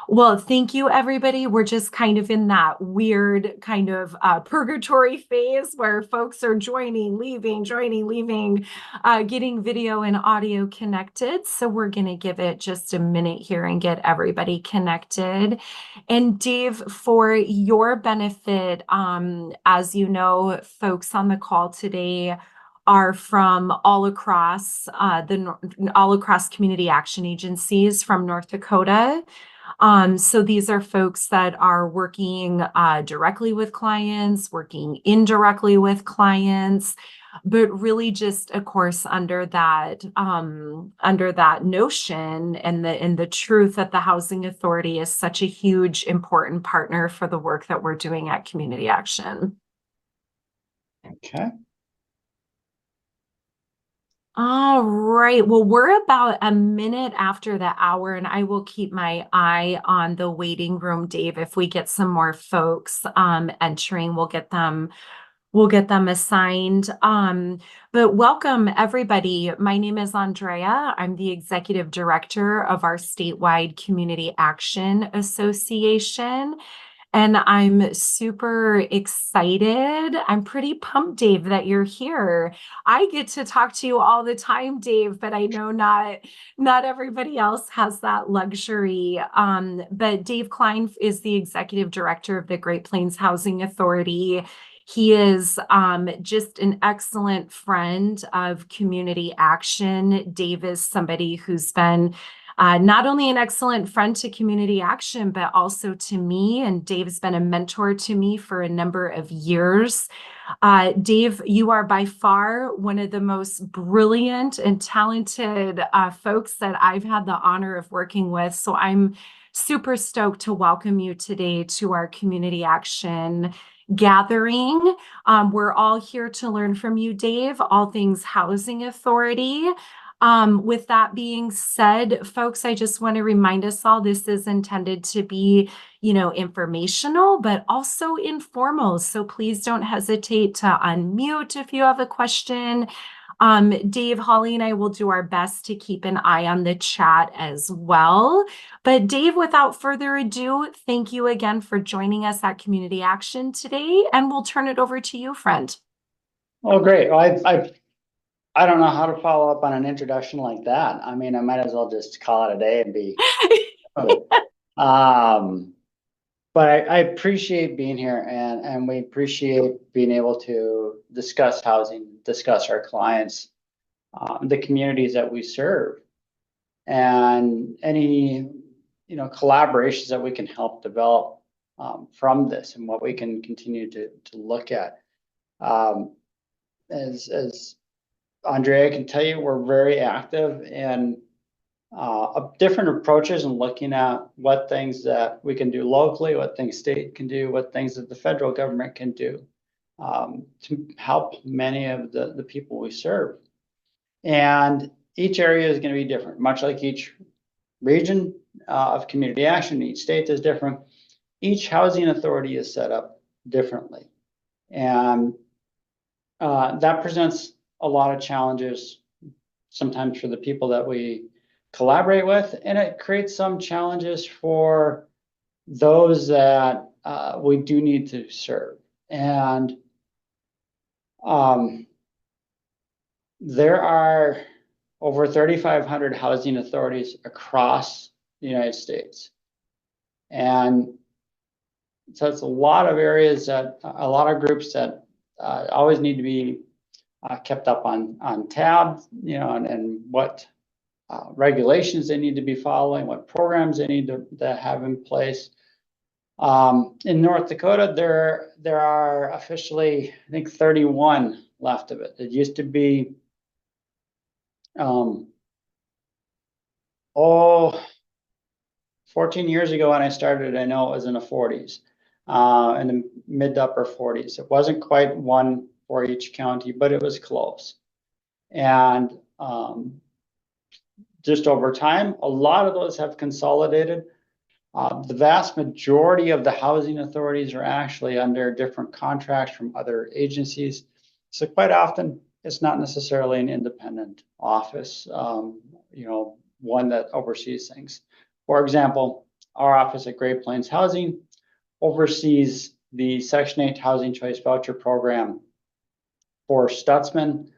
Well, thank you, everybody. We're just kind of in that weird kind of purgatory phase where folks are joining, leaving, getting video and audio connected. So we're going to give it just a minute here and get everybody connected. And Dave, for your benefit, as you know, folks on the call today are from all across community action agencies from North Dakota. So these are folks that are working directly with clients, working indirectly with clients, but really just, of course, under that notion and the truth that the Housing Authority is such a huge, important partner for the work that we're doing at Community Action. Okay. All right. Well, we're about a minute after the hour, and I will keep my eye on the waiting room, Dave. If we get some more folks entering, we'll get them assigned. But welcome everybody. My name is Andrea. I'm the executive director of our statewide Community Action Association. And I'm super excited. I'm pretty pumped, Dave, that you're here. I get to talk to you all the time, Dave, but I know not everybody else has that luxury. But Dave Klein is the executive director of the Great Plains Housing Authority. He is just an excellent friend of community action. Dave is somebody who's been not only an excellent friend to community action, but also to me. And Dave's been a mentor to me for a number of years. Dave, you are by far one of the most brilliant and talented folks that I've had the honor of working with. So I'm super stoked to welcome you today to our community action gathering. We're all here to learn from you, Dave, all things Housing Authority. With that being said, folks, I just want to remind us all this is intended to be, informational, but also informal. So please don't hesitate to unmute if you have a question. Dave, Holly, and I will do our best to keep an eye on the chat as well. But Dave, without further ado, thank you again for joining us at Community Action today, and we'll turn it over to you, friend. Oh, great. Well, I don't know how to follow up on an introduction like that. I mean, I might as well just call it a day and be. But I appreciate being here, and we appreciate being able to discuss housing, discuss our clients, the communities that we serve, and any collaborations that we can help develop from this, and what we can continue to look at. As Andrea can tell you, we're very active in different approaches and looking at what things that we can do locally, what things state can do, what things that the federal government can do to help many of the people we serve. And each area is going to be different, much like each region of community action, each state is different. Each housing authority is set up differently. And that presents a lot of challenges sometimes for the people that we collaborate with, and it creates some challenges for those that we do need to serve. And there are over 3,500 housing authorities across the United States. And so it's a lot of areas that a lot of groups that always need to be kept up on tab, and what regulations they need to be following, what programs they need to have in place. In North Dakota, there are officially, I think, 31 left of it. It used to be, 14 years ago when I started, I know it was in the 40s, in the mid to upper 40s. It wasn't quite one for each county, but it was close. And just over time, a lot of those have consolidated. The vast majority of the housing authorities are actually under different contracts from other agencies. So quite often, it's not necessarily an independent office, one that oversees things. For example, our office at Great Plains Housing oversees the Section 8 Housing Choice Voucher Program for Stutzman,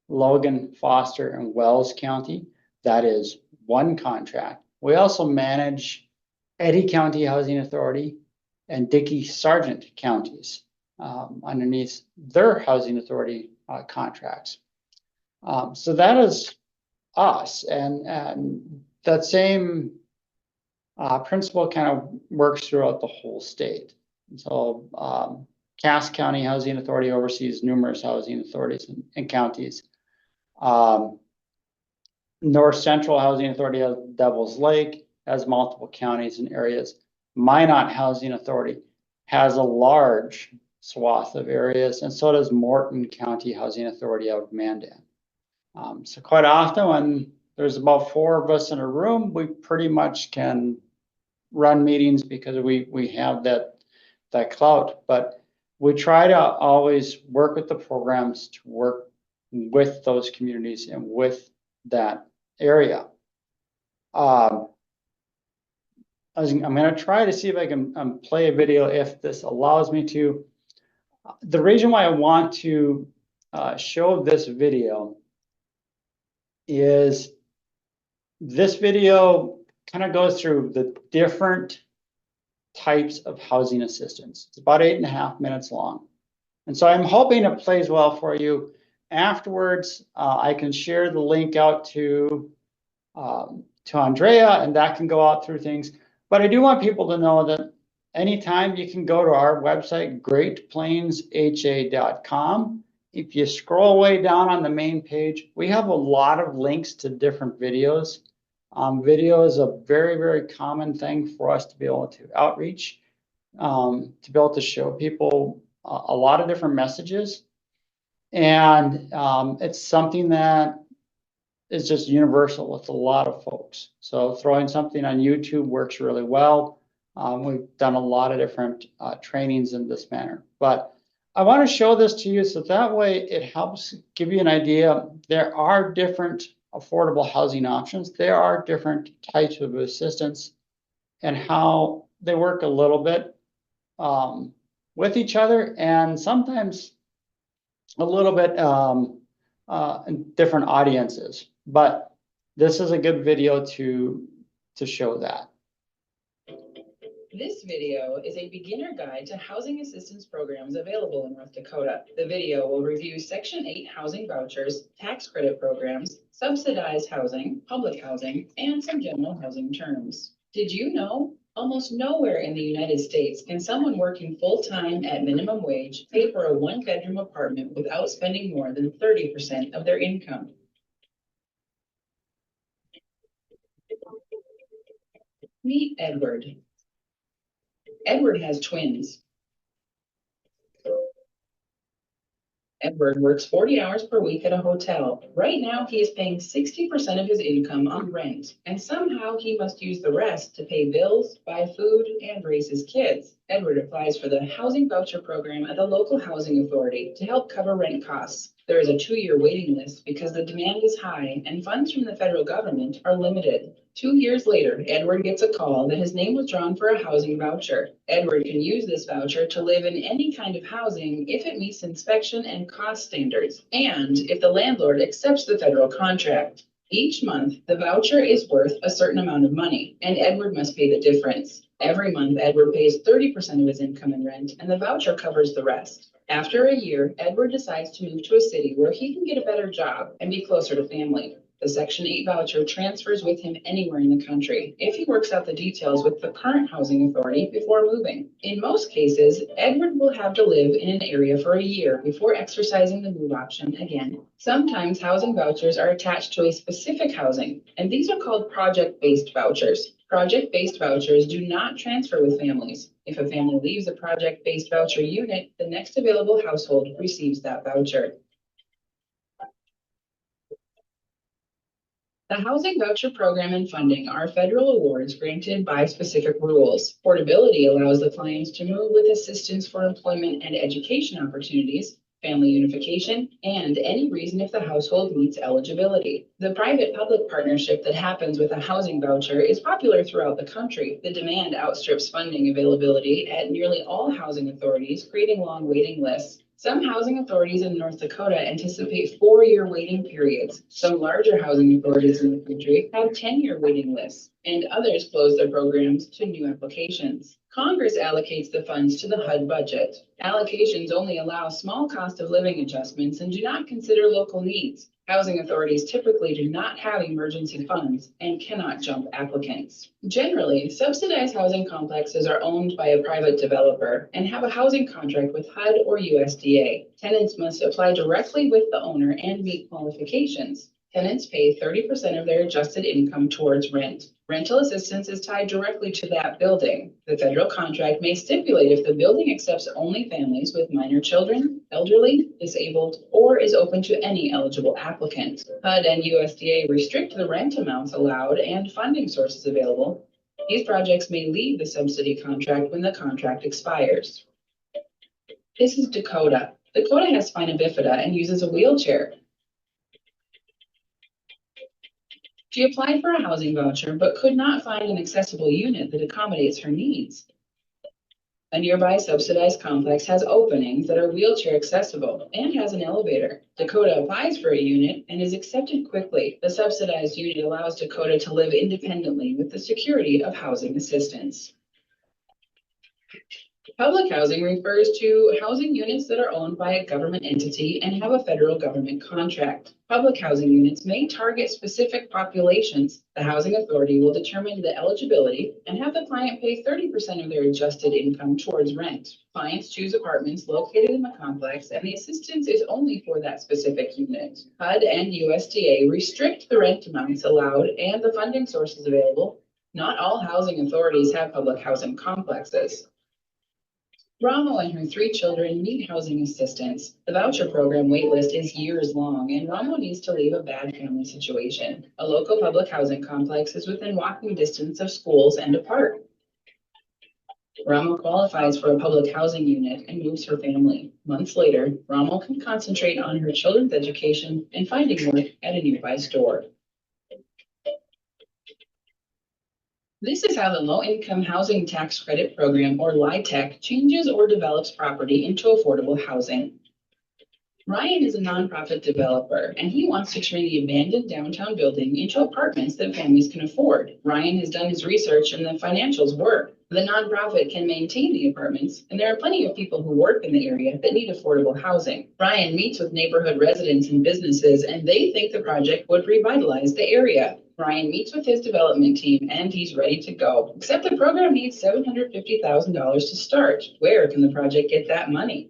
Logan, Foster, and Wells County. That is one contract. We also manage Eddy County Housing Authority and Dickey Sargent counties underneath their housing authority contracts. So that is us, and that same principle kind of works throughout the whole state. So Cass County Housing Authority oversees numerous housing authorities and counties. North Central Housing Authority has Devils Lake, has multiple counties and areas. Minot Housing Authority has a large swath of areas, and so does Morton County Housing Authority out of Mandan. So quite often when there's about 4 of us in a room, we pretty much can run meetings because we have that clout. But we try to always work with the programs to work with those communities and with that area. I'm going to try to see if I can play a video if this allows me to. The reason why I want to show this video is this video kind of goes through the different types of housing assistance. It's about 8.5 minutes long. And so I'm hoping it plays well for you. Afterwards, I can share the link out to Andrea, and that can go out through things. But I do want people to know that anytime you can go to our website, greatplainsha.com. If you scroll way down on the main page, we have a lot of links to different videos. Video is a very, very common thing for us to be able to outreach, to be able to show people a lot of different messages. And it's something that is just universal with a lot of folks. So throwing something on YouTube works really well. We've done a lot of different trainings in this manner. But I want to show this to you so that way it helps give you an idea. There are different affordable housing options. There are different types of assistance and how they work a little bit with each other, and sometimes a little bit in different audiences. But this is a good video to show that. This video is a beginner guide to housing assistance programs available in North Dakota. The video will review Section 8 housing vouchers, tax credit programs, subsidized housing, public housing, and some general housing terms. Did you know? Almost nowhere in the United States can someone working full-time at minimum wage pay for a 1-bedroom apartment without spending more than 30% of their income. Meet Edward. Edward has twins. Edward works 40 hours per week at a hotel. Right now, he is paying 60% of his income on rent, and somehow he must use the rest to pay bills, buy food, and raise his kids. Edward applies for the housing voucher program at the local housing authority to help cover rent costs. There is a 2-year waiting list because the demand is high and funds from the federal government are limited. 2 years later, Edward gets a call that his name was drawn for a housing voucher. Edward can use this voucher to live in any kind of housing if it meets inspection and cost standards, and if the landlord accepts the federal contract. Each month, the voucher is worth a certain amount of money, and Edward must pay the difference. Every month, Edward pays 30% of his income in rent, and the voucher covers the rest. After a year, Edward decides to move to a city where he can get a better job and be closer to family. The Section 8 voucher transfers with him anywhere in the country if he works out the details with the current housing authority before moving. In most cases, Edward will have to live in an area for a year before exercising the move option again. Sometimes housing vouchers are attached to a specific housing, and these are called project-based vouchers. Project-based vouchers do not transfer with families. If a family leaves a project-based voucher unit, the next available household receives that voucher. The Housing Voucher Program and funding are federal awards granted by specific rules. Portability allows the clients to move with assistance for employment and education opportunities. family unification, and any reason if the household meets eligibility. The private-public partnership that happens with a housing voucher is popular throughout the country. The demand outstrips funding availability at nearly all housing authorities, creating long waiting lists. Some housing authorities in North Dakota anticipate 4-year waiting periods. Some larger housing authorities in the country have 10-year waiting lists, and others close their programs to new applications. Congress allocates the funds to the HUD budget. Allocations only allow small cost of living adjustments and do not consider local needs. Housing authorities typically do not have emergency funds and cannot jump applicants. Generally, subsidized housing complexes are owned by a private developer and have a housing contract with HUD or USDA. Tenants must apply directly with the owner and meet qualifications. Tenants pay 30% of their adjusted income towards rent. Rental assistance is tied directly to that building. The federal contract may stipulate if the building accepts only families with minor children, elderly, disabled, or is open to any eligible applicant. HUD and USDA restrict the rent amounts allowed and funding sources available. These projects may leave the subsidy contract when the contract expires. This is Dakota. Dakota has spina bifida and uses a wheelchair. She applied for a housing voucher, but could not find an accessible unit that accommodates her needs. A nearby subsidized complex has openings that are wheelchair accessible and has an elevator. Dakota applies for a unit and is accepted quickly. The subsidized unit allows Dakota to live independently with the security of housing assistance. Public housing refers to housing units that are owned by a government entity and have a federal government contract. Public housing units may target specific populations. The housing authority will determine the eligibility and have the client pay 30% of their adjusted income towards rent. Clients choose apartments located in the complex, and the assistance is only for that specific unit. HUD and USDA restrict the rent amounts allowed and the funding sources available. Not all housing authorities have public housing complexes. Ramo and her 3 children need housing assistance. The voucher program waitlist is years long, and Ramo needs to leave a bad family situation. A local public housing complex is within walking distance of schools and a park. Ramo qualifies for a public housing unit and moves her family. Months later, Ramo can concentrate on her children's education and finding work at a nearby store. This is how the Low-Income Housing Tax Credit Program, or LIHTC, changes or develops property into affordable housing. Ryan is a nonprofit developer, and he wants to turn the abandoned downtown building into apartments that families can afford. Ryan has done his research, and the financials work. The nonprofit can maintain the apartments, and there are plenty of people who work in the area that need affordable housing. Ryan meets with neighborhood residents and businesses, and they think the project would revitalize the area. Ryan meets with his development team and he's ready to go. Except the program needs $750,000 to start. Where can the project get that money?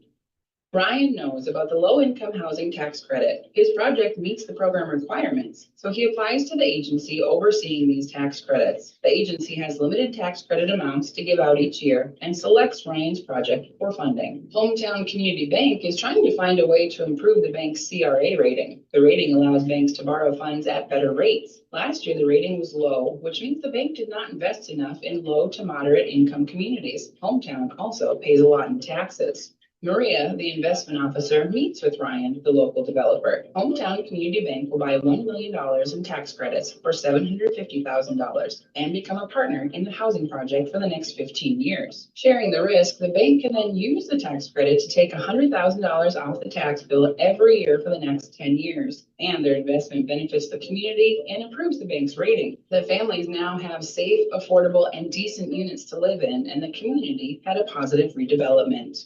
Ryan knows about the low-income housing tax credit. His project meets the program requirements, so he applies to the agency overseeing these tax credits. The agency has limited tax credit amounts to give out each year and selects Ryan's project for funding. Hometown Community Bank is trying to find a way to improve the bank's CRA rating. The rating allows banks to borrow funds at better rates. Last year, the rating was low, which means the bank did not invest enough in low to moderate income communities. Hometown also pays a lot in taxes. Maria, the investment officer, meets with Ryan, the local developer. Hometown Community Bank will buy $1 million in tax credits for $750,000 and become a partner in the housing project for the next 15 years. Sharing the risk, the bank can then use the tax credit to take $100,000 off the tax bill every year for the next 10 years. And their investment benefits the community and improves the bank's rating. The families now have safe, affordable, and decent units to live in, and the community had a positive redevelopment.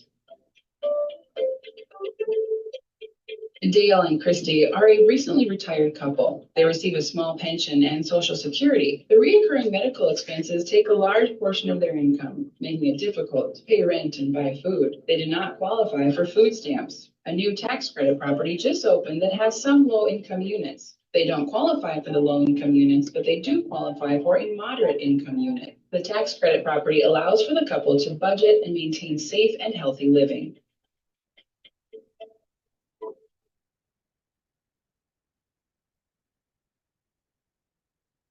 Dale and Christy are a recently retired couple. They receive a small pension and Social Security. The recurring medical expenses take a large portion of their income, making it difficult to pay rent and buy food. They do not qualify for food stamps. A new tax credit property just opened that has some low-income units. They don't qualify for the low-income units, but they do qualify for a moderate income unit. The tax credit property allows for the couple to budget and maintain safe and healthy living.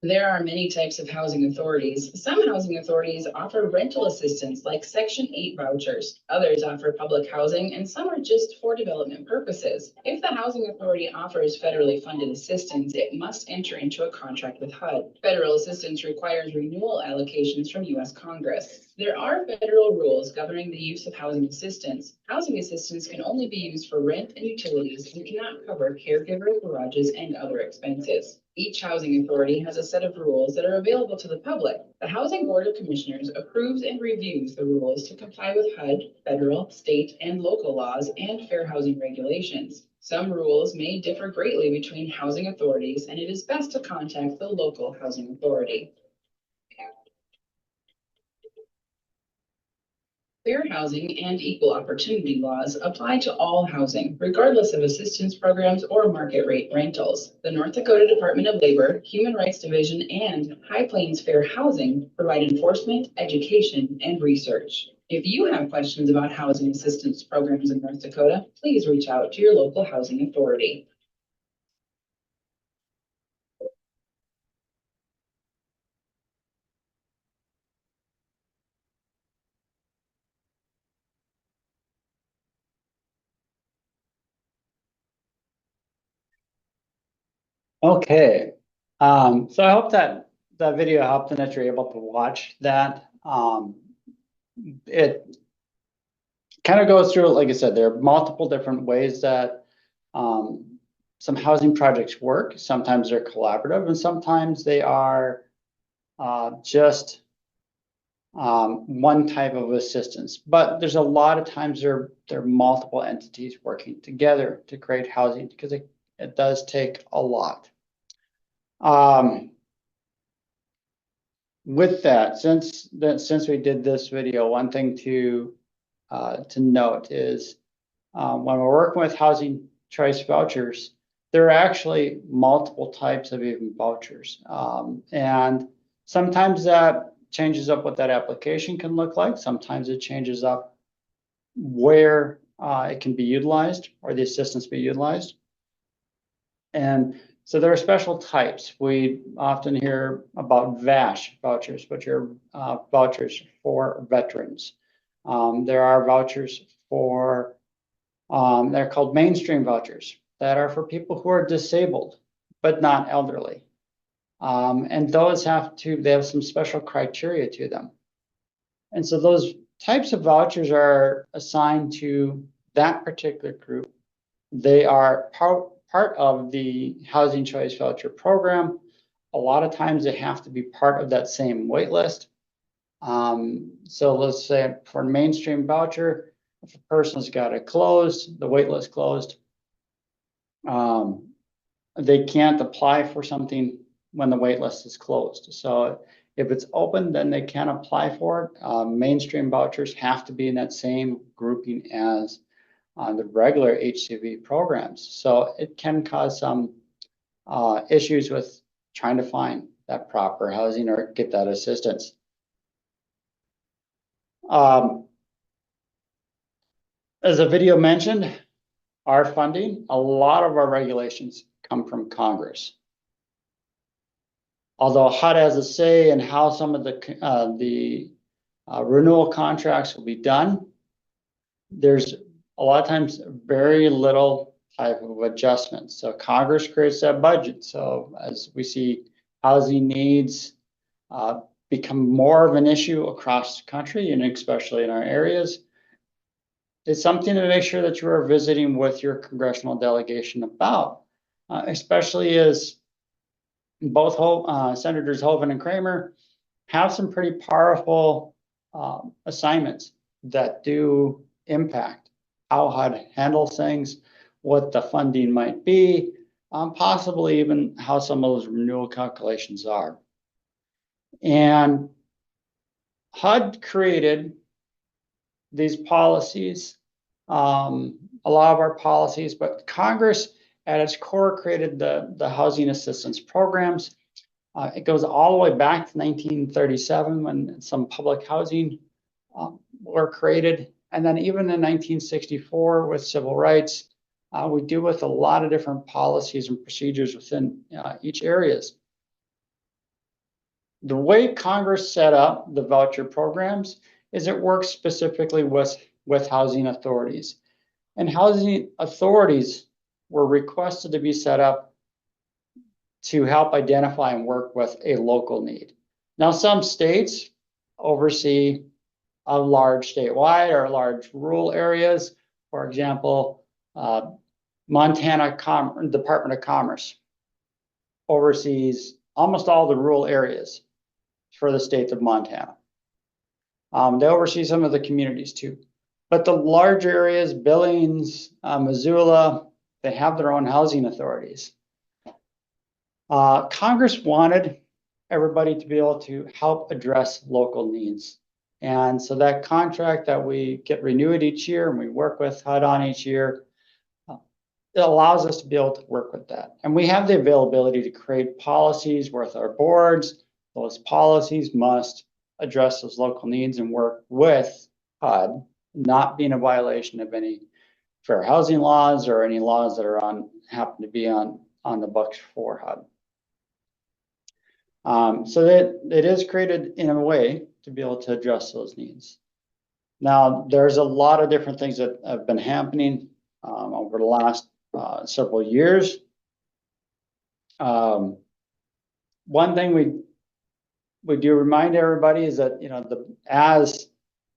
There are many types of housing authorities. Some housing authorities offer rental assistance like Section 8 vouchers. Others offer public housing, and some are just for development purposes. If the housing authority offers federally funded assistance, it must enter into a contract with HUD. Federal assistance requires renewal allocations from U.S. Congress. There are federal rules governing the use of housing assistance. Housing assistance can only be used for rent and utilities and cannot cover caregiver, garages, and other expenses. Each housing authority has a set of rules that are available to the public. The Housing Board of Commissioners approves and reviews the rules to comply with HUD, federal, state, and local laws and fair housing regulations. Some rules may differ greatly between housing authorities, and it is best to contact the local housing authority. Fair housing and equal opportunity laws apply to all housing, regardless of assistance programs or market rate rentals. The North Dakota Department of Labor, Human Rights Division, and High Plains Fair Housing provide enforcement, education, and research. If you have questions about housing assistance programs in North Dakota, please reach out to your local housing authority. Okay, so I hope that that video helped and that you're able to watch that. It kind of goes through, like I said, there are multiple different ways that some housing projects work. Sometimes they're collaborative and sometimes they are just one type of assistance. But there's a lot of times there are multiple entities working together to create housing because it does take a lot. With that, since we did this video, one thing to note is when we're working with housing choice vouchers, there are actually multiple types of even vouchers. And sometimes that changes up what that application can look like. Sometimes it changes up where it can be utilized or the assistance be utilized. And so there are special types. We often hear about VASH vouchers, which are vouchers for veterans. There are vouchers for, they're called mainstream vouchers that are for people who are disabled, but not elderly. And those they have some special criteria to them. And so those types of vouchers are assigned to that particular group. They are part of the Housing Choice Voucher program. A lot of times they have to be part of that same wait list. So let's say for a mainstream voucher, if a person's got it closed, the wait list closed, they can't apply for something when the wait list is closed. So if it's open, then they can apply for it. Mainstream vouchers have to be in that same grouping as the regular HCV programs. So it can cause some issues with trying to find that proper housing or get that assistance. As the video mentioned, our funding, a lot of our regulations come from Congress. Although HUD has a say in how some of the renewal contracts will be done, there's a lot of times very little type of adjustment. So Congress creates that budget. So as we see housing needs become more of an issue across the country and especially in our areas, it's something to make sure that you are visiting with your congressional delegation about, especially as both Senators Hoeven and Kramer have some pretty powerful assignments that do impact how HUD handles things, what the funding might be, possibly even how some of those renewal calculations are. And HUD created these policies, a lot of our policies, but Congress at its core created the housing assistance programs. It goes all the way back to 1937 when some public housing were created. And then even in 1964 with civil rights, we deal with a lot of different policies and procedures within each areas. The way Congress set up the voucher programs is it works specifically with housing authorities. And housing authorities were requested to be set up to help identify and work with a local need. Now, some states oversee a large statewide or large rural areas. For example, Montana Department of Commerce oversees almost all the rural areas for the state of Montana. They oversee some of the communities too. But the large areas, Billings, Missoula, they have their own housing authorities. Congress wanted everybody to be able to help address local needs. And so that contract that we get renewed each year and we work with HUD on each year, it allows us to be able to work with that. And we have the availability to create policies with our boards. Those policies must address those local needs and work with HUD, not being a violation of any fair housing laws or any laws that are happen to be on the books for HUD. So that it is created in a way to be able to address those needs. Now, there's a lot of different things that have been happening over the last several years. One thing we do remind everybody is that, as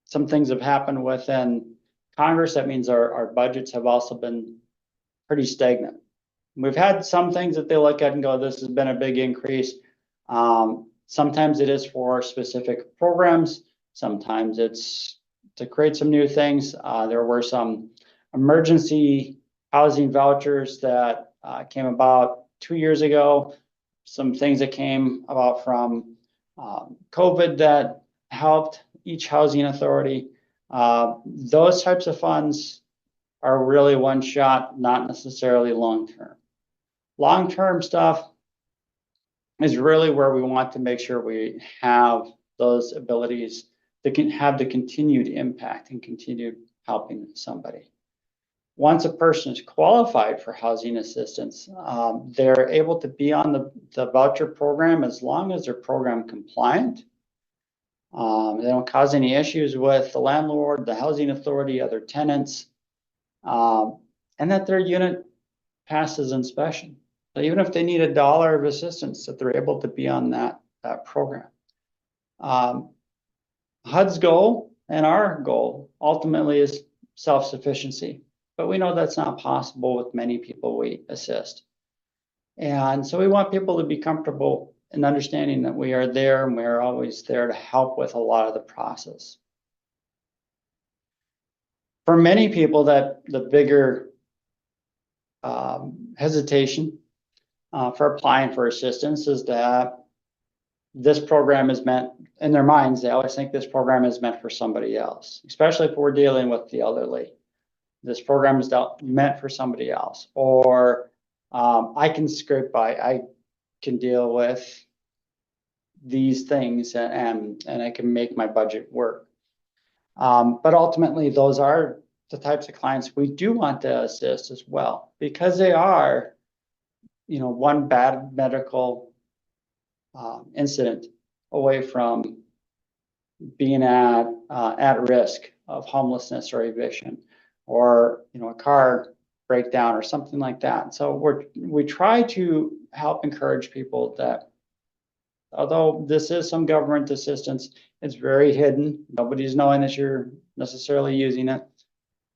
some things have happened within Congress, that means our budgets have also been pretty stagnant. We've had some things that they look at and go, this has been a big increase. Sometimes it is for specific programs. Sometimes it's to create some new things. There were some emergency housing vouchers that came about 2 years ago. Some things that came about from COVID that helped each housing authority. Those types of funds are really one shot, not necessarily long-term. Long-term stuff is really where we want to make sure we have those abilities that can have the continued impact and continued helping somebody. Once a person is qualified for housing assistance, they're able to be on the voucher program as long as they're program compliant. They don't cause any issues with the landlord, the housing authority, other tenants, and that their unit passes inspection. So even if they need $1 of assistance, that they're able to be on that program. HUD's goal and our goal ultimately is self-sufficiency, but we know that's not possible with many people we assist. And so we want people to be comfortable in understanding that we are there and we are always there to help with a lot of the process. For many people, that the bigger hesitation for applying for assistance is that this program is meant, in their minds, they always think this program is meant for somebody else, especially if we're dealing with the elderly. This program is meant for somebody else, or I can scrape by, I can deal with these things and I can make my budget work. But ultimately, those are the types of clients we do want to assist as well, because they are, one bad medical incident away from being at risk of homelessness or eviction, or a car breakdown or something like that. So we try to help encourage people that although this is some government assistance, it's very hidden. Nobody's knowing that you're necessarily using it.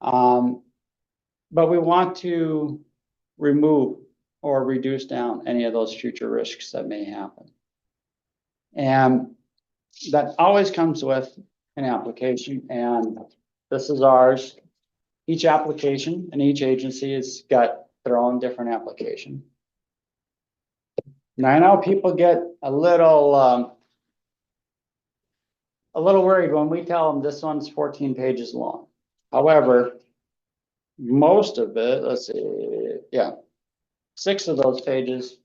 But we want to remove or reduce down any of those future risks that may happen. And that always comes with an application, and this is ours. Each application and each agency has got their own different application. Now I know people get a little worried when we tell them this one's 14 pages long. However, most of it, let's see, yeah, 6 of those pages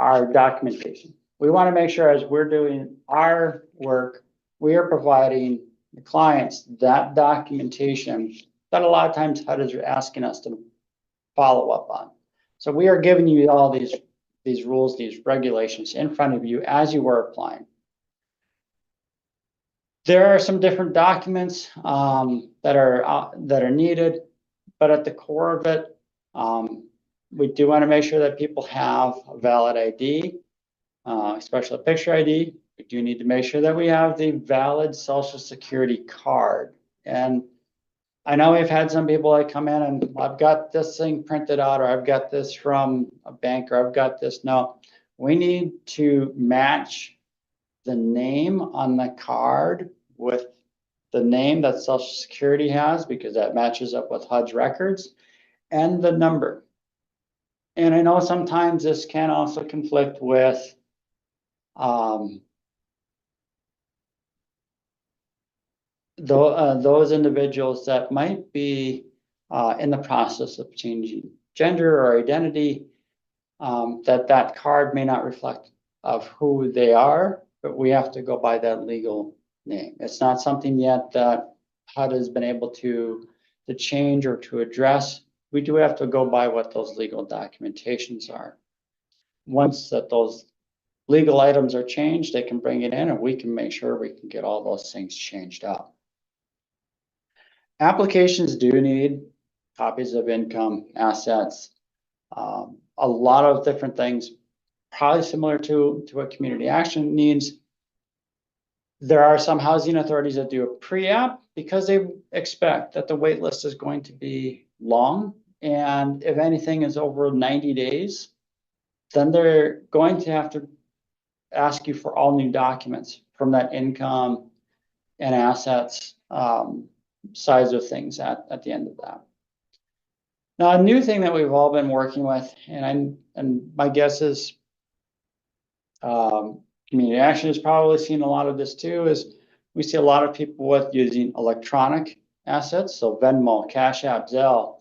are documentation. We want to make sure as we're doing our work, we are providing the clients that documentation that a lot of times HUD is asking us to follow up on. So we are giving you all these these rules, these regulations in front of you as you were applying. There are some different documents that are needed, but at the core of it, we do want to make sure that people have a valid ID, especially a picture ID. We do need to make sure that we have the valid Social Security card. And I know we've had some people that come in and I've got this thing printed out, or I've got this from a bank, or I've got this. No, we need to match the name on the card with the name that Social Security has, because that matches up with HUD's records, and the number. And I know sometimes this can also conflict with those individuals that might be in the process of changing gender or identity, that card may not reflect of who they are, but we have to go by that legal name. It's not something yet that HUD has been able to change or to address. We do have to go by what those legal documentations are. Once that those legal items are changed, they can bring it in and we can make sure we can get all those things changed up. Applications do need copies of income, assets, a lot of different things, probably similar to what community action needs. There are some housing authorities that do a pre-app because they expect that the wait list is going to be long. And if anything is over 90 days, then they're going to have to ask you for all new documents from that income and assets size of things at the end of that. Now, a new thing that we've all been working with, and my guess is community action has probably seen a lot of this too, is we see a lot of people with using electronic assets, so Venmo, Cash App, Zelle.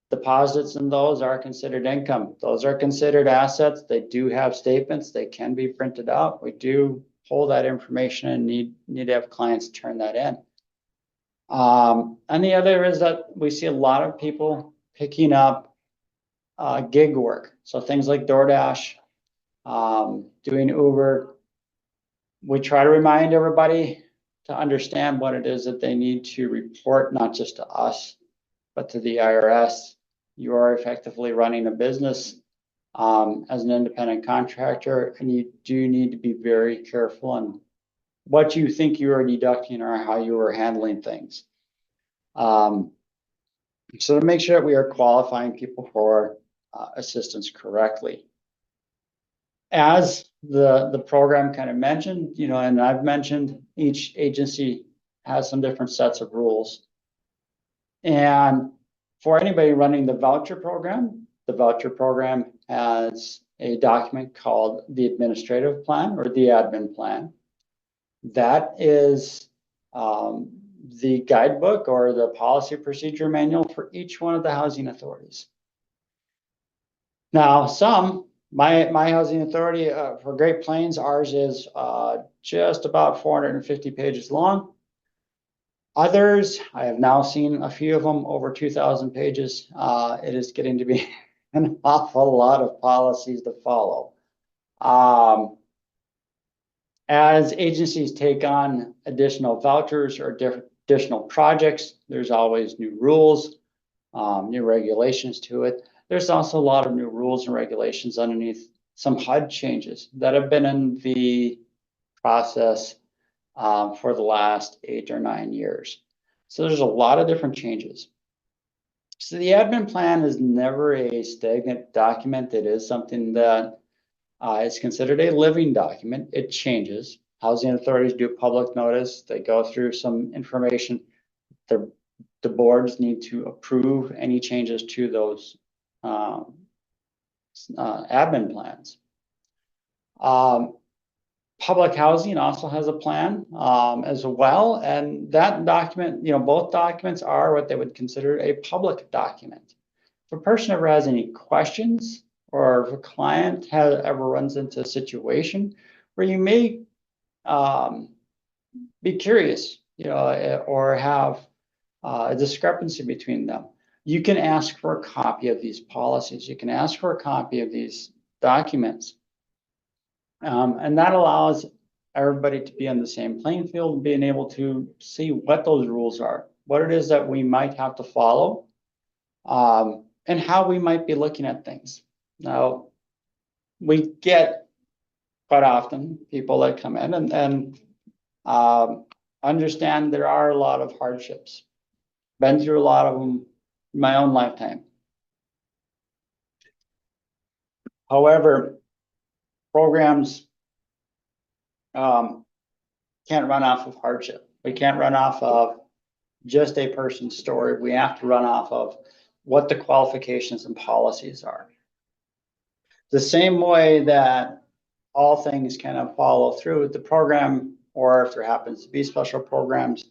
Deposits in those are considered income. Those are considered assets. They do have statements. They can be printed out. We do hold that information and need to have clients turn that in. And the other is that we see a lot of people picking up gig work. So things like DoorDash, doing Uber. We try to remind everybody to understand what it is that they need to report, not just to us, but to the IRS. You are effectively running a business as an independent contractor, and you do need to be very careful on what you think you are deducting or how you are handling things. So to make sure that we are qualifying people for assistance correctly. As the program kind of mentioned, and I've mentioned, each agency has some different sets of rules. And for anybody running the voucher program has a document called the administrative plan, or the admin plan. That is the guidebook or the policy procedure manual for each one of the housing authorities. Now, my housing authority for Great Plains, ours is just about 450 pages long. Others, I have now seen a few of them over 2,000 pages. It is getting to be an awful lot of policies to follow. As agencies take on additional vouchers or additional projects, there's always new rules, new regulations to it. There's also a lot of new rules and regulations underneath some HUD changes that have been in the process for the last 8 or 9 years. So there's a lot of different changes. So the admin plan is never a stagnant document. It is something that is considered a living document. It changes. Housing authorities do public notice. They go through some information. The boards need to approve any changes to those admin plans. Public housing also has a plan as well, and that document, both documents are what they would consider a public document. If a person ever has any questions, or if a client ever runs into a situation where you may be curious, or have a discrepancy between them, you can ask for a copy of these policies. You can ask for a copy of these documents. And that allows everybody to be on the same playing field, being able to see what those rules are, what it is that we might have to follow, and how we might be looking at things. Now, we get quite often people that come in and understand there are a lot of hardships. Been through a lot of them in my own lifetime. However, programs can't run off of hardship. We can't run off of just a person's story. We have to run off of what the qualifications and policies are. The same way that all things kind of follow through with the program, or if there happens to be special programs,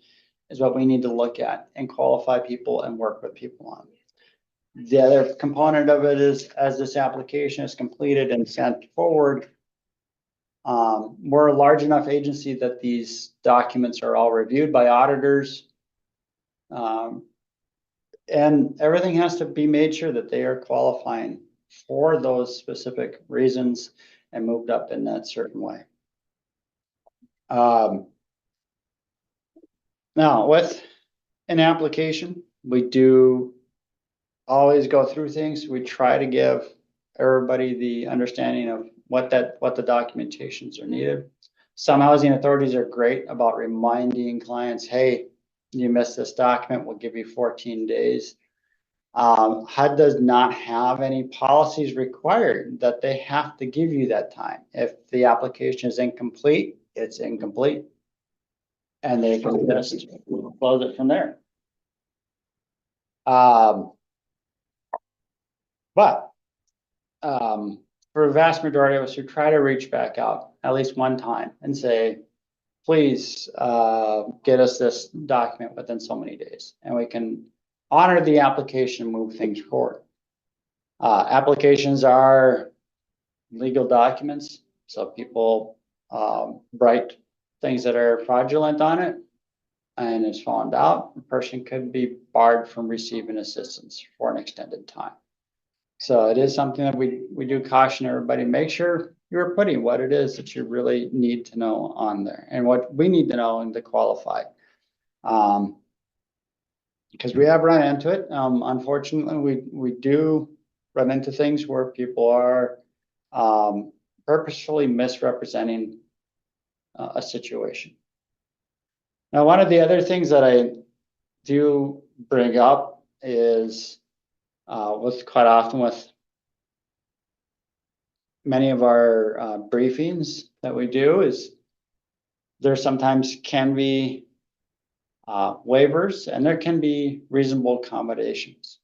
is what we need to look at and qualify people and work with people on. The other component of it is, as this application is completed and sent forward, we're a large enough agency that these documents are all reviewed by auditors. And everything has to be made sure that they are qualifying for those specific reasons and moved up in that certain way. Now, with an application, we do always go through things. We try to give everybody the understanding of what the documentations are needed. Some housing authorities are great about reminding clients, hey, you missed this document, we'll give you 14 days. HUD does not have any policies required that they have to give you that time. If the application is incomplete, it's incomplete. And they can just close it from there. But for a vast majority of us, we try to reach back out at least one time and say, please get us this document within so many days, and we can honor the application and move things forward. Applications are legal documents, so people write things that are fraudulent on it, and it's found out, the person could be barred from receiving assistance for an extended time. So it is something that we do caution everybody, make sure you're putting what it is that you really need to know on there and what we need to know and to qualify. Because we have run into it. Unfortunately, we do run into things where people are purposefully misrepresenting a situation. Now, one of the other things that I do bring up is with quite often with many of our briefings that we do is there sometimes can be waivers and there can be reasonable accommodations.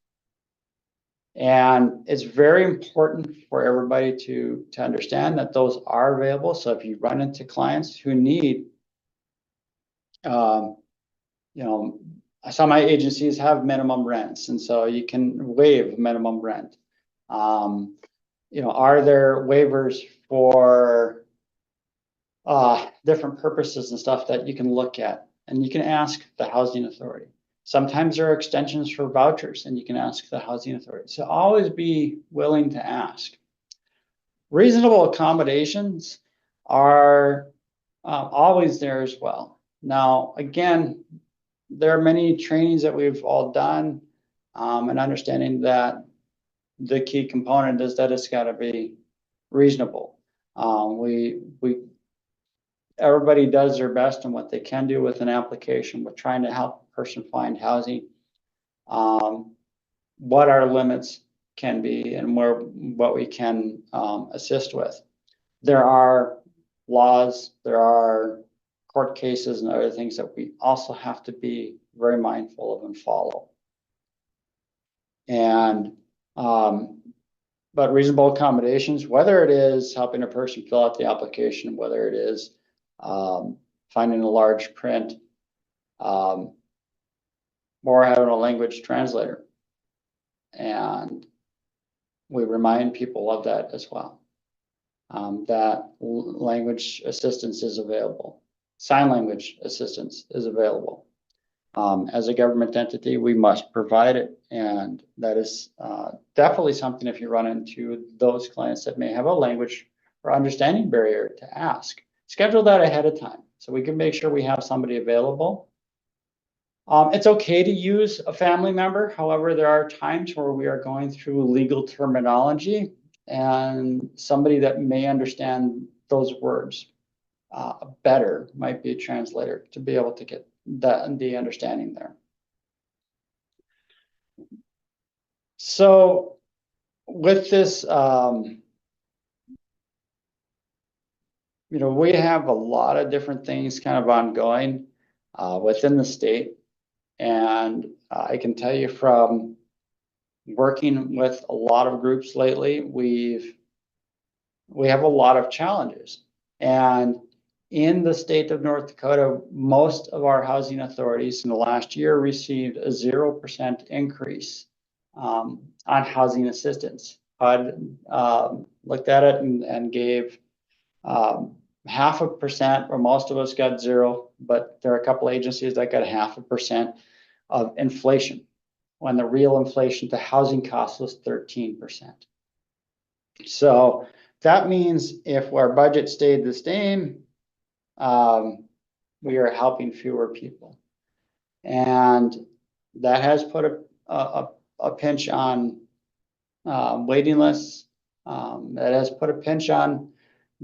And it's very important for everybody to understand that those are available. So if you run into clients who need, some agencies have minimum rents, and so you can waive minimum rent. Are there waivers for different purposes and stuff that you can look at, and you can ask the housing authority. Sometimes there are extensions for vouchers, and you can ask the housing authority. So always be willing to ask. Reasonable accommodations are always there as well. Now, again, there are many trainings that we've all done, and understanding that the key component is that it's got to be reasonable. Everybody does their best in what they can do with an application. We're trying to help a person find housing. What our limits can be and what we can assist with. There are laws, there are court cases and other things that we also have to be very mindful of and follow. And but reasonable accommodations, whether it is helping a person fill out the application, whether it is finding a large print, or having a language translator. And we remind people of that as well, that language assistance is available. Sign language assistance is available. As a government entity, we must provide it. And that is definitely something if you run into those clients that may have a language or understanding barrier to ask. Schedule that ahead of time so we can make sure we have somebody available. It's okay to use a family member. However, there are times where we are going through legal terminology and somebody that may understand those words better might be a translator to be able to get the understanding there. So with this, we have a lot of different things kind of ongoing within the state. And I can tell you from working with a lot of groups lately, we have a lot of challenges. And in the state of North Dakota, most of our housing authorities in the last year received a 0% increase on housing assistance. HUD looked at it and gave 0.5%, or most of us got 0, but there are a couple agencies that got 0.5% of inflation, when the real inflation to housing costs was 13%. So that means if our budget stayed the same, we are helping fewer people. And that has put a pinch on waiting lists. That has put a pinch on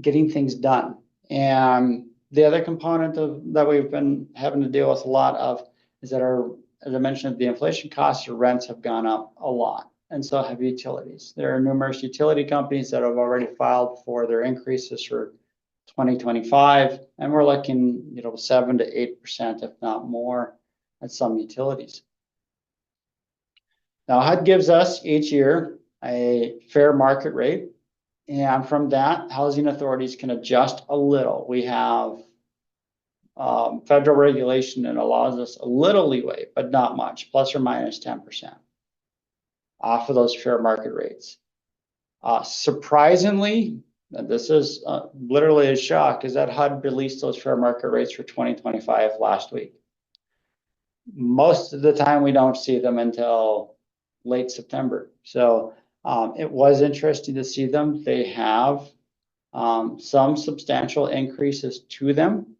getting things done. And the other component that we've been having to deal with a lot of is that as I mentioned, the inflation costs or rents have gone up a lot, and so have utilities. There are numerous utility companies that have already filed for their increases for 2025, and we're looking, 7 to 8%, if not more, at some utilities. Now, HUD gives us each year a fair market rate, and from that, housing authorities can adjust a little. We have federal regulation that allows us a little leeway, but not much, plus or minus 10% off of those fair market rates. Surprisingly, and this is literally a shock, is that HUD released those fair market rates for 2025 last week. Most of the time, we don't see them until late September. So it was interesting to see them. They have some substantial increases to them.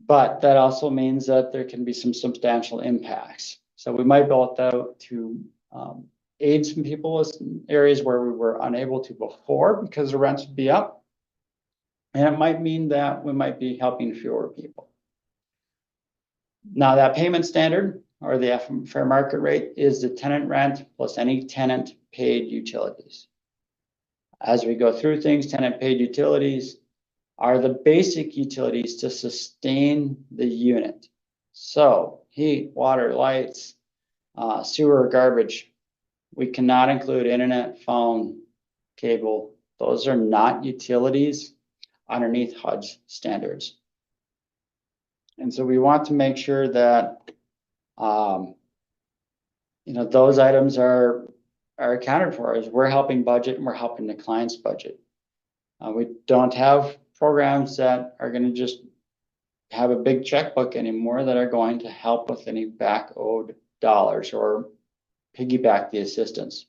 But that also means that there can be some substantial impacts. So we might be able to aid some people in areas where we were unable to before because the rents would be up. And it might mean that we might be helping fewer people. Now that payment standard, or the fair market rate, is the tenant rent plus any tenant paid utilities. As we go through things, tenant paid utilities are the basic utilities to sustain the unit. So heat, water, lights, sewer, garbage. We cannot include internet, phone, cable. Those are not utilities underneath HUD's standards. And so we want to make sure that those items are accounted for, as we're helping budget and we're helping the client's budget. We don't have programs that are going to just have a big checkbook anymore that are going to help with any back owed dollars or piggyback the assistance.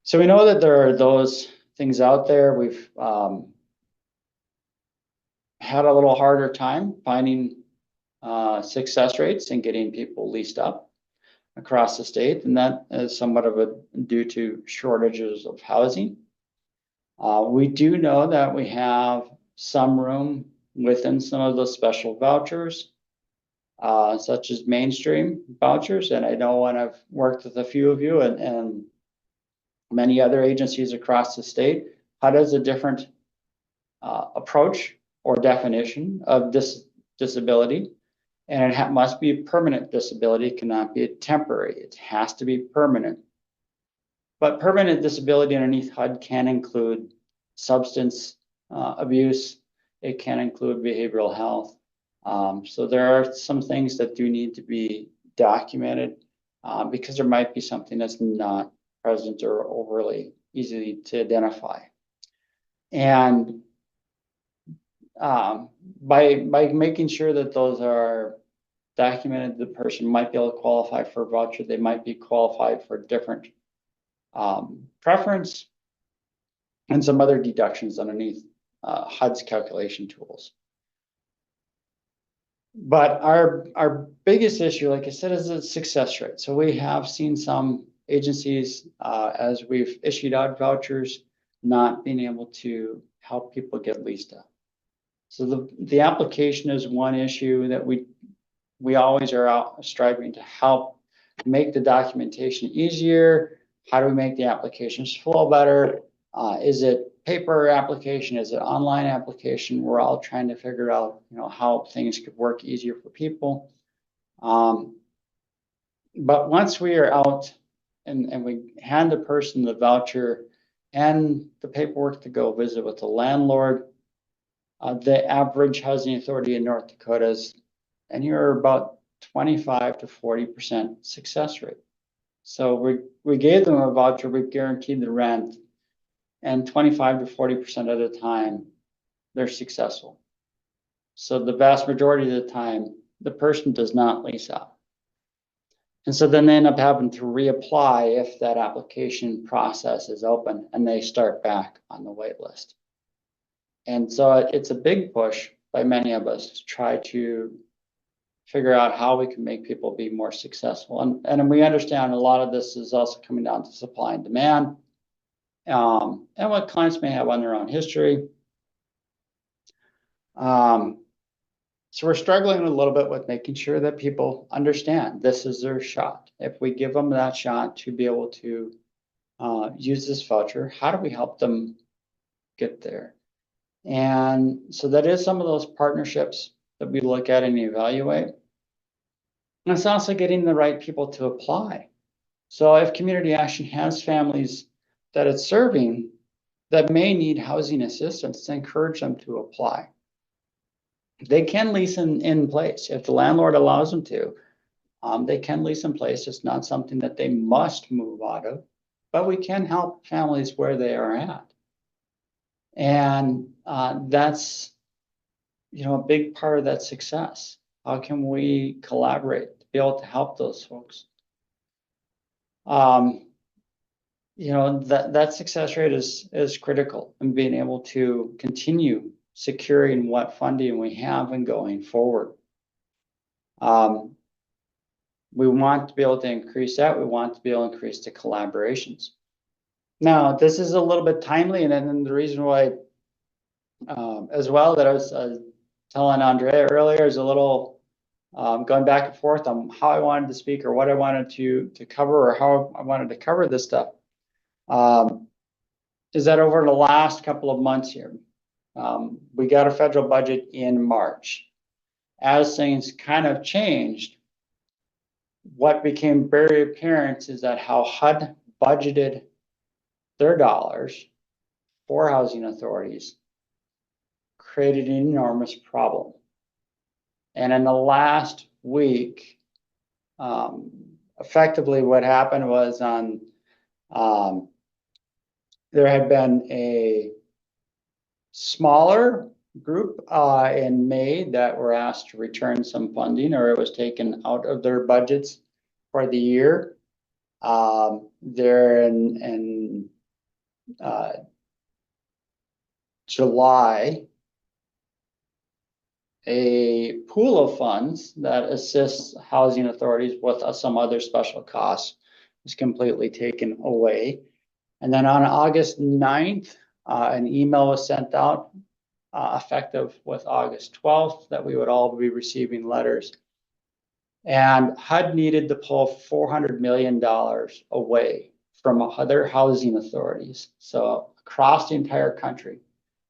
So we know that there are those things out there. We've had a little harder time finding success rates and getting people leased up across the state, and that is somewhat of due to shortages of housing. We do know that we have some room within some of the special vouchers, such as mainstream vouchers. And I know when I've worked with a few of you and many other agencies across the state, HUD has a different approach or definition of disability. And it must be a permanent disability. It cannot be a temporary. It has to be permanent. But permanent disability underneath HUD can include substance abuse. It can include behavioral health. So there are some things that do need to be documented because there might be something that's not present or overly easy to identify. And by making sure that those are documented, the person might be able to qualify for a voucher. They might be qualified for different preference and some other deductions underneath HUD's calculation tools. But our biggest issue, like I said, is the success rate. So we have seen some agencies, as we've issued out vouchers, not being able to help people get leased up. So the application is one issue that we always are out striving to help make the documentation easier. How do we make the applications flow better? Is it paper application? Is it online application? We're all trying to figure out, how things could work easier for people. But once we are out and we hand the person the voucher and the paperwork to go visit with the landlord, the average housing authority in North Dakota is anywhere about 25 to 40% success rate. So we gave them a voucher, we guaranteed the rent, and 25 to 40% of the time, they're successful. So the vast majority of the time, the person does not lease up. And so then they end up having to reapply if that application process is open and they start back on the wait list. And so it's a big push by many of us to try to figure out how we can make people be more successful. And we understand a lot of this is also coming down to supply and demand, and what clients may have on their own history. So we're struggling a little bit with making sure that people understand this is their shot. If we give them that shot to be able to use this voucher, how do we help them get there? And so that is some of those partnerships that we look at and evaluate. And it's also getting the right people to apply. So if Community Action has families that it's serving that may need housing assistance, to encourage them to apply. They can lease in place if the landlord allows them to. They can lease in place. It's not something that they must move out of, but we can help families where they are at. And that's, a big part of that success. How can we collaborate to be able to help those folks? That success rate is critical in being able to continue securing what funding we have and going forward. We want to be able to increase that. We want to be able to increase the collaborations. Now, this is a little bit timely, and then the reason why, as well, that I was telling Andrea earlier is a little going back and forth on how I wanted to speak or what I wanted to cover or how I wanted to cover this stuff. Is that over the last couple of months here, we got a federal budget in March. As things kind of changed, what became very apparent is that how HUD budgeted their dollars for housing authorities created an enormous problem. And in the last week, effectively what happened was there had been a smaller group in May that were asked to return some funding, or it was taken out of their budgets for the year. There in July, a pool of funds that assists housing authorities with some other special costs was completely taken away. And then on August 9th, an email was sent out effective with August 12th that we would all be receiving letters. And HUD needed to pull $400 million away from other housing authorities. So across the entire country,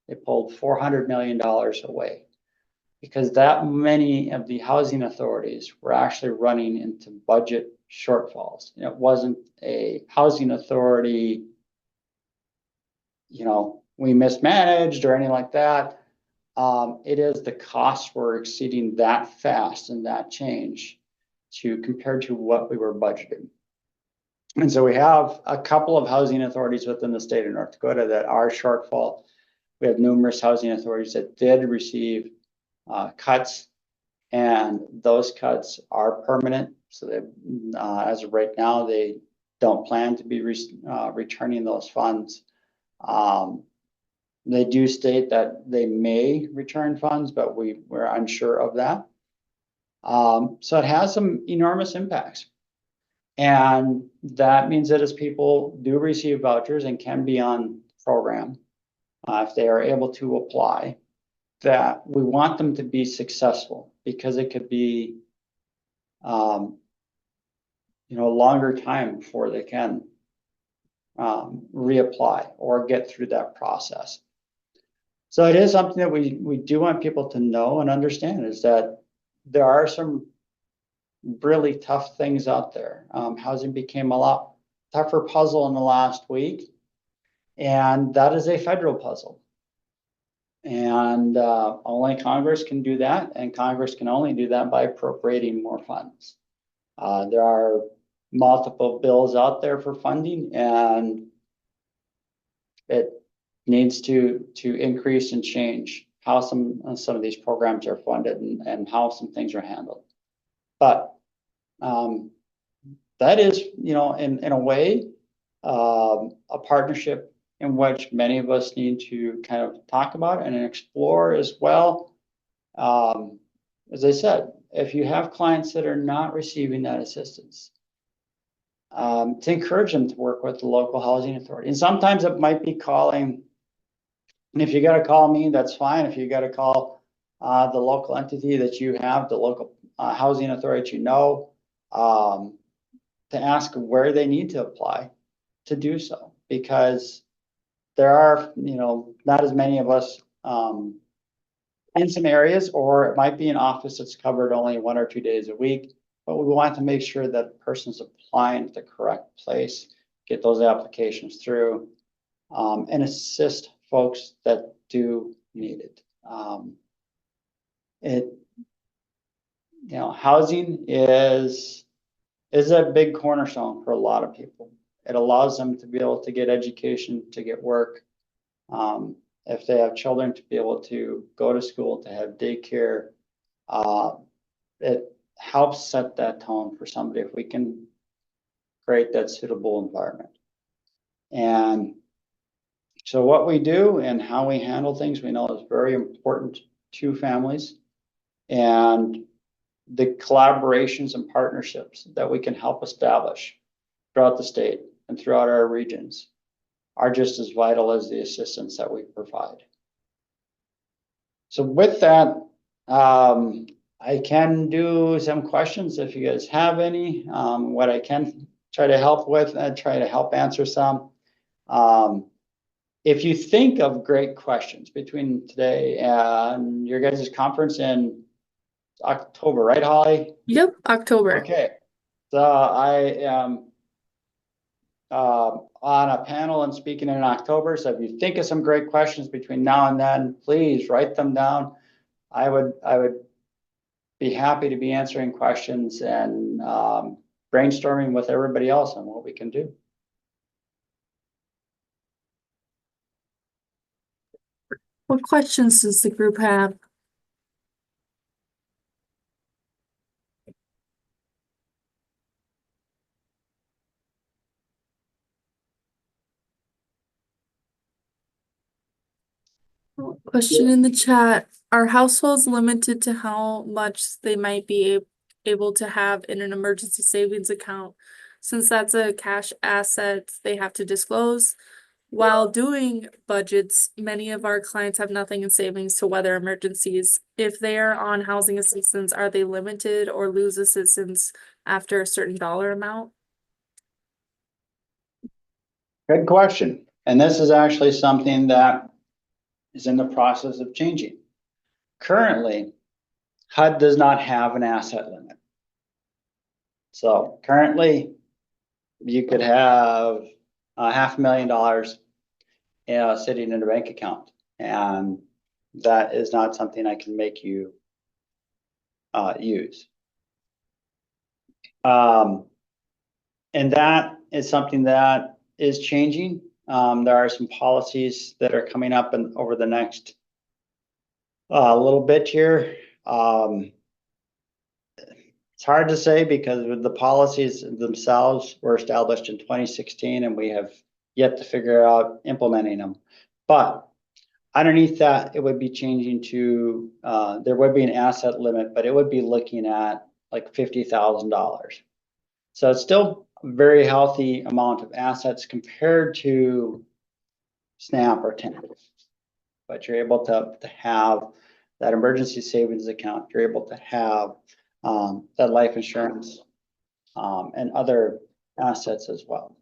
they pulled $400 million away because that many of the housing authorities were actually running into budget shortfalls. It wasn't a housing authority, we mismanaged or anything like that. It is the costs were exceeding that fast and that change compared to what we were budgeting. And so we have a couple of housing authorities within the state of North Dakota that are shortfall. We have numerous housing authorities that did receive cuts, and those cuts are permanent. So that as of right now, they don't plan to be returning those funds. They do state that they may return funds, but we're unsure of that. So it has some enormous impacts. And that means that as people do receive vouchers and can be on program, if they are able to apply, that we want them to be successful, because it could be, a longer time before they can reapply or get through that process. So it is something that we do want people to know and understand, is that there are some really tough things out there. Housing became a lot tougher puzzle in the last week, and that is a federal puzzle. And only Congress can do that, and Congress can only do that by appropriating more funds. There are multiple bills out there for funding, and it needs to increase and change how some of these programs are funded and how some things are handled. But that is, in a way, a partnership in which many of us need to kind of talk about and explore as well. As I said, if you have clients that are not receiving that assistance, to encourage them to work with the local housing authority. And sometimes it might be calling, and if you got to call me, that's fine. If you got to call the local entity that you have, the local housing authority, to ask where they need to apply to do so, because there are, not as many of us in some areas, or it might be an office that's covered only 1 or 2 days a week, but we want to make sure that the person's applying at the correct place, get those applications through, and assist folks that do need it. Housing is a big cornerstone for a lot of people. It allows them to be able to get education, to get work. If they have children, to be able to go to school, to have daycare. It helps set that tone for somebody if we can create that suitable environment. And so what we do and how we handle things, we know is very important to families, and the collaborations and partnerships that we can help establish throughout the state and throughout our regions are just as vital as the assistance that we provide. So with that, I can do some questions if you guys have any. What I can try to help with, try to help answer some. If you think of great questions between today and your guys' conference in October, right, Holly? Yep, October. Okay. So I am on a panel and speaking in October. So if you think of some great questions between now and then, please write them down. I would be happy to be answering questions and brainstorming with everybody else on what we can do. What questions does the group have? Question in the chat. Are households limited to how much they might be able to have in an emergency savings account? Since that's a cash asset they have to disclose. While doing budgets, many of our clients have nothing in savings to weather emergencies. If they are on housing assistance, are they limited or lose assistance after a certain dollar amount? Good question. And this is actually something that is in the process of changing. Currently, HUD does not have an asset limit. So currently, you could have $500,000 sitting in a bank account, and that is not something I can make you use. And that is something that is changing. There are some policies that are coming up and over the next little bit here. It's hard to say because the policies themselves were established in 2016 and we have yet to figure out implementing them. But underneath that, it would be changing to, there would be an asset limit, but it would be looking at like $50,000. So it's still a very healthy amount of assets compared to SNAP or TANF. But you're able to have that emergency savings account. You're able to have that life insurance and other assets as well.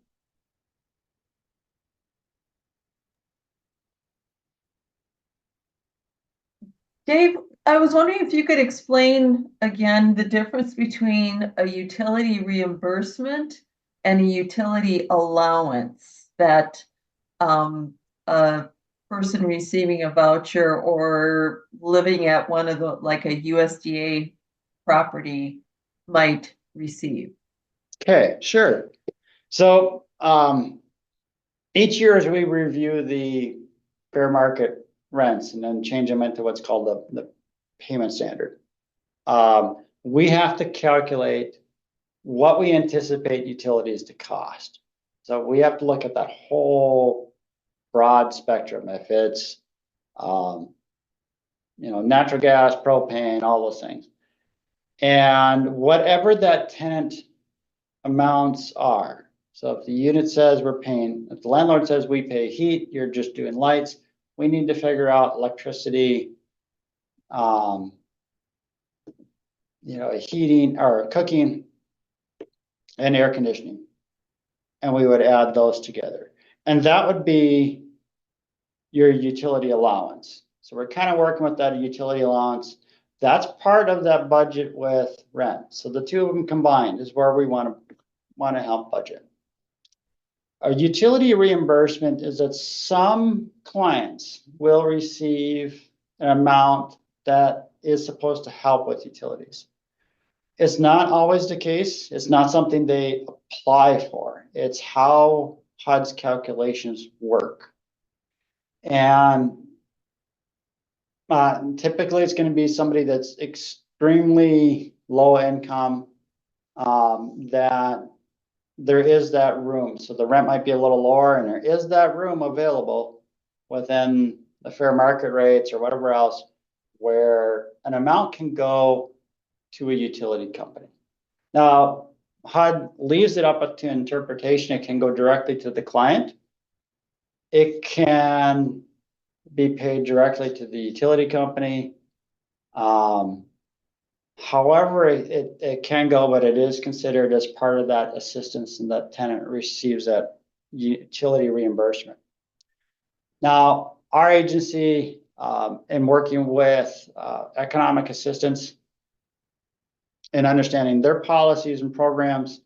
Dave, I was wondering if you could explain again the difference between a utility reimbursement and a utility allowance that a person receiving a voucher or living at one of the, like a USDA property might receive. Okay, sure. So each year as we review the fair market rents and then change them into what's called the payment standard, we have to calculate what we anticipate utilities to cost. So we have to look at that whole broad spectrum. If it's natural gas, propane, all those things. And whatever that tenant amounts are. So if the unit says we're paying, if the landlord says we pay heat, you're just doing lights, we need to figure out electricity, heating or cooking and air conditioning. And we would add those together. And that would be your utility allowance. So we're kind of working with that utility allowance. That's part of that budget with rent. So the two of them combined is where we want to help budget. A utility reimbursement is that some clients will receive an amount that is supposed to help with utilities. It's not always the case. It's not something they apply for. It's how HUD's calculations work. And typically it's going to be somebody that's extremely low income, that there is that room. So the rent might be a little lower and there is that room available within the fair market rates or whatever else where an amount can go to a utility company. Now, HUD leaves it up to interpretation. It can go directly to the client. It can be paid directly to the utility company. However, it can go, but it is considered as part of that assistance and that tenant receives that utility reimbursement. Now, our agency, in working with economic assistance and understanding their policies and programs,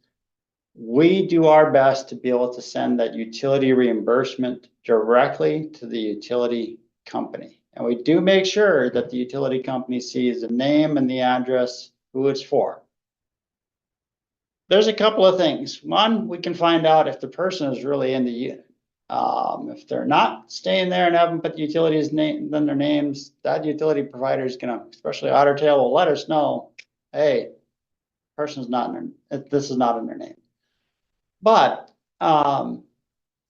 we do our best to be able to send that utility reimbursement directly to the utility company. And we do make sure that the utility company sees the name and the address, who it's for. There's a couple of things. One, we can find out if the person is really in the unit. If they're not staying there and haven't put the utilities name, then their names, that utility provider is going to, especially Otter Tail, will let us know, hey, person's not in their, this is not in their name. But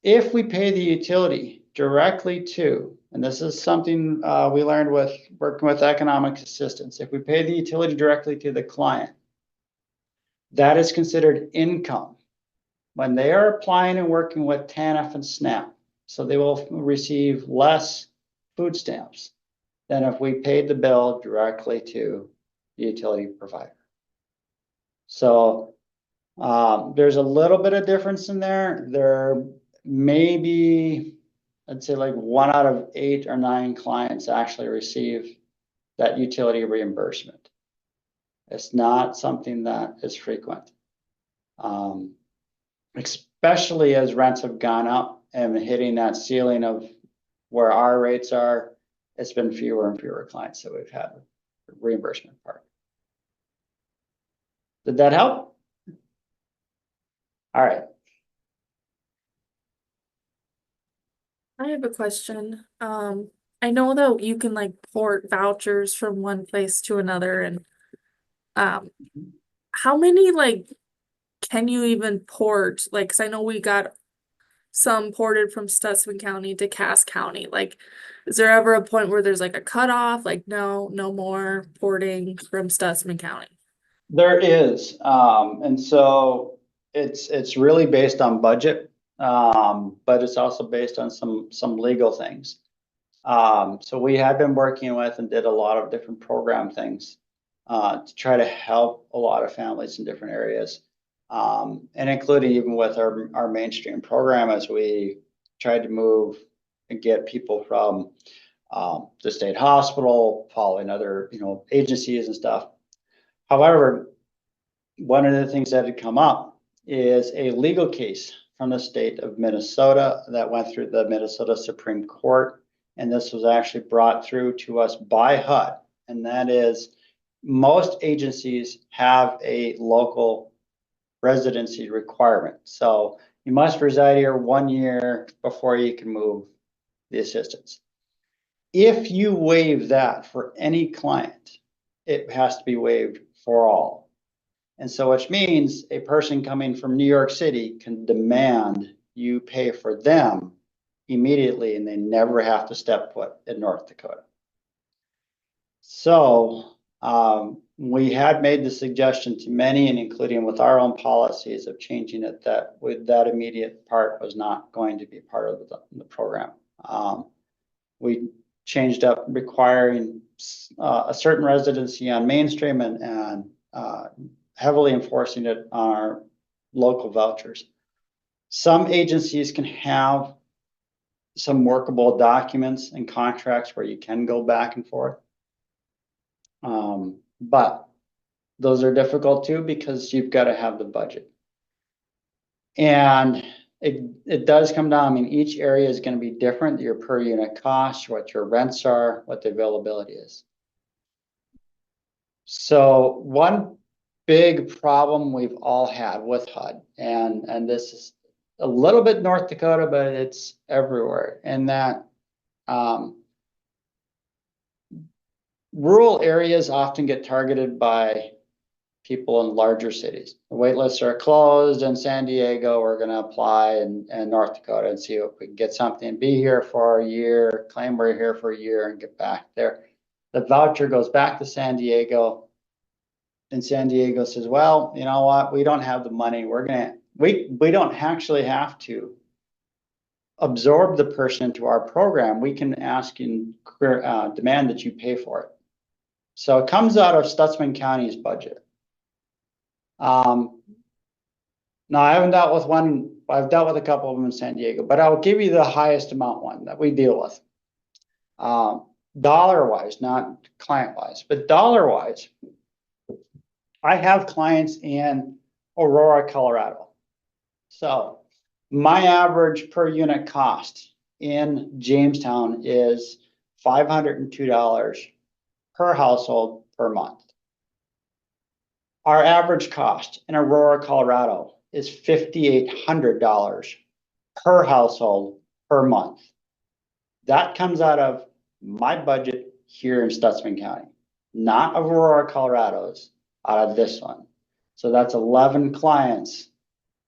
if we pay the utility directly to, and this is something we learned with working with economic assistance, if we pay the utility directly to the client, that is considered income when they are applying and working with TANF and SNAP. So they will receive less food stamps than if we paid the bill directly to the utility provider. So there's a little bit of difference in there. There may be, I'd say like 1 out of 8 or 9 clients actually receive that utility reimbursement. It's not something that is frequent, especially as rents have gone up and hitting that ceiling of where our rates are. It's been fewer and fewer clients that we've had the reimbursement part. Did that help? All right. I have a question. I know that you can like port vouchers from one place to another and um how many like can you even port? Like, 'cause I know we got some ported from Stutsman County to Cass County. Like, is there ever a point where there's like a cutoff? Like, no, no more porting from Stutsman County. There is, and so it's really based on budget, but it's also based on some legal things. So we had been working with and did a lot of different program things to try to help a lot of families in different areas, and including even with our mainstream program as we tried to move and get people from the state hospital, following other agencies and stuff. However, one of the things that had come up is a legal case from the state of Minnesota that went through the Minnesota Supreme Court. And this was actually brought through to us by HUD. And that is most agencies have a local residency requirement. So you must reside here 1 year before you can move the assistance. If you waive that for any client, it has to be waived for all. And so, which means a person coming from New York City can demand you pay for them immediately and they never have to step foot in North Dakota. So we had made the suggestion to many, and including with our own policies of changing it, that with that immediate part was not going to be part of the program. We changed up requiring a certain residency on mainstream and heavily enforcing it on our local vouchers. Some agencies can have some workable documents and contracts where you can go back and forth. But those are difficult too because you've got to have the budget. And it does come down, I mean, each area is going to be different, your per unit cost, what your rents are, what the availability is. So one big problem we've all had with HUD, and this is a little bit North Dakota, but it's everywhere, and that rural areas often get targeted by people in larger cities. The wait lists are closed in San Diego. We're going to apply in North Dakota and see if we can get something, be here for a year, claim we're here for a year and get back there. The voucher goes back to San Diego. And San Diego says, well, you know what? We don't have the money. We don't actually have to absorb the person into our program. We can ask and demand that you pay for it. So it comes out of Stutsman County's budget. Now I haven't dealt with one. I've dealt with a couple of them in San Diego, but I'll give you the highest amount one that we deal with. Dollar-wise, not client-wise, but dollar-wise. I have clients in Aurora, Colorado. So my average per unit cost in Jamestown is $502 per household per month. Our average cost in Aurora, Colorado is $5,800 per household per month. That comes out of my budget here in Stutsman County, not of Aurora, Colorado's, out of this one. So that's 11 clients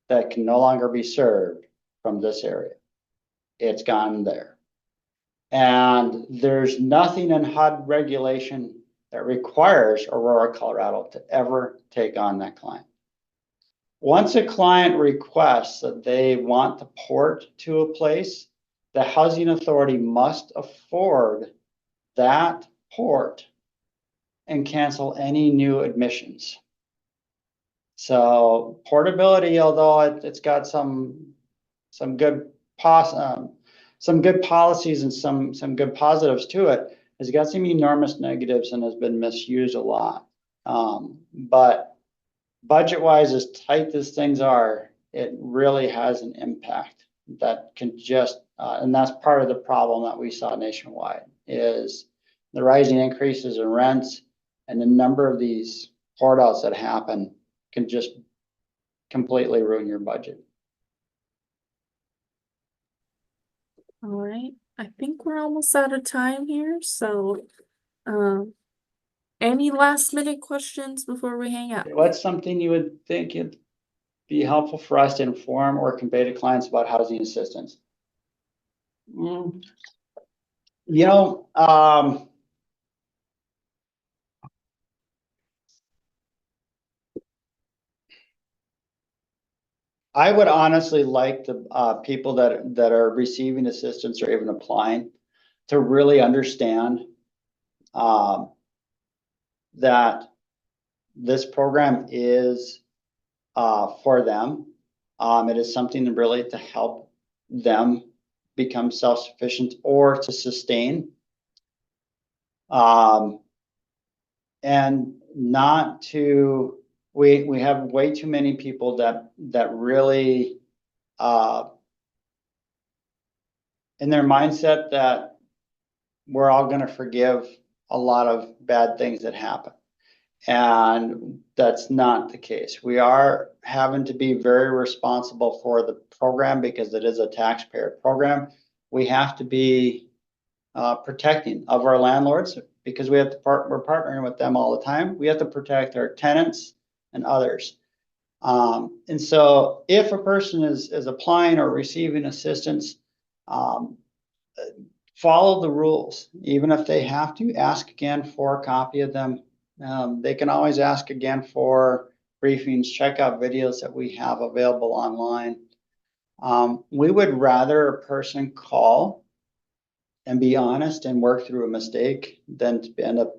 that can no longer be served from this area. It's gone there. And there's nothing in HUD regulation that requires Aurora, Colorado to ever take on that client. Once a client requests that they want to port to a place, the housing authority must afford that port and cancel any new admissions. So portability, although it's got some good policies and some good positives to it, has got some enormous negatives and has been misused a lot. But budget-wise, as tight as things are, it really has an impact that can just, and that's part of the problem that we saw nationwide, is the rising increases in rents and the number of these port outs that happen can just completely ruin your budget. All right, I think we're almost out of time here, so, any last minute questions before we hang out? What's something you would think it'd be helpful for us to inform or convey to clients about housing assistance? You know, I would honestly like the people that are receiving assistance or even applying to really understand that this program is for them. It is something really to help them become self-sufficient or to sustain. And not to, we have way too many people that really in their mindset that we're all going to forgive a lot of bad things that happen. And that's not the case. We are having to be very responsible for the program because it is a taxpayer program. We have to be protecting of our landlords because we have to we're partnering with them all the time. We have to protect our tenants and others. And so if a person is applying or receiving assistance, follow the rules. Even if they have to, ask again for a copy of them. They can always ask again for briefings, check out videos that we have available online. We would rather a person call and be honest and work through a mistake than to end up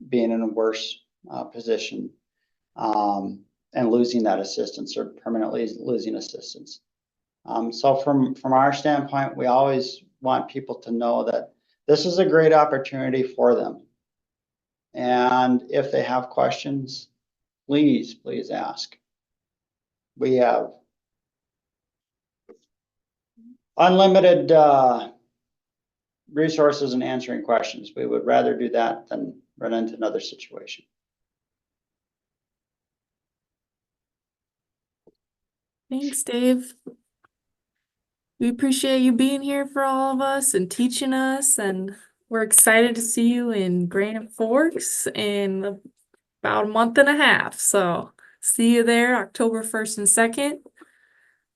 being in a worse position and losing that assistance or permanently losing assistance. So from our standpoint, we always want people to know that this is a great opportunity for them. And if they have questions, please ask. We have unlimited resources in answering questions. We would rather do that than run into another situation. Thanks, Dave. We appreciate you being here for all of us and teaching us, and we're excited to see you in Granite Forks in about a month and a half. So see you there October 1st and 2nd.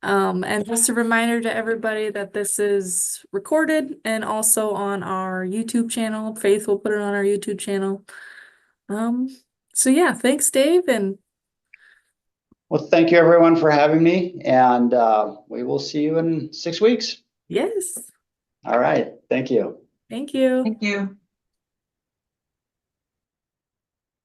And just a reminder to everybody that this is recorded and also on our YouTube channel. Faith will put it on our YouTube channel. So yeah, thanks, Dave, and well, thank you everyone for having me, and we will see you in 6 weeks. yes, All right, thank you. thank you. Thank you.